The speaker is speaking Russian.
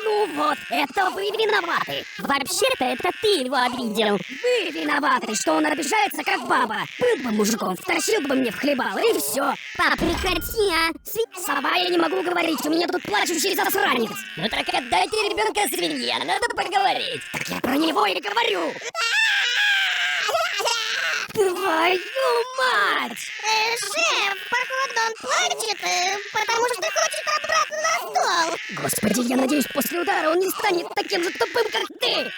Ну вот, это вы виноваты. Вообще-то это ты его обидел. Вы виноваты, что он обижается как баба. Был бы мужиком, втащил бы мне в хлебало, и все. Пап, прекрати, а! Сова, я не могу говорить, у меня тут плачущий засранец. Ну так отдайте ребенка свинье, надо поговорить. Так я про него и говорю. Твою мать! Шеф, походу он плачет, потому что хочет обратно на стол. Господи, я надеюсь, после удара он не станет таким же тупым, как ты.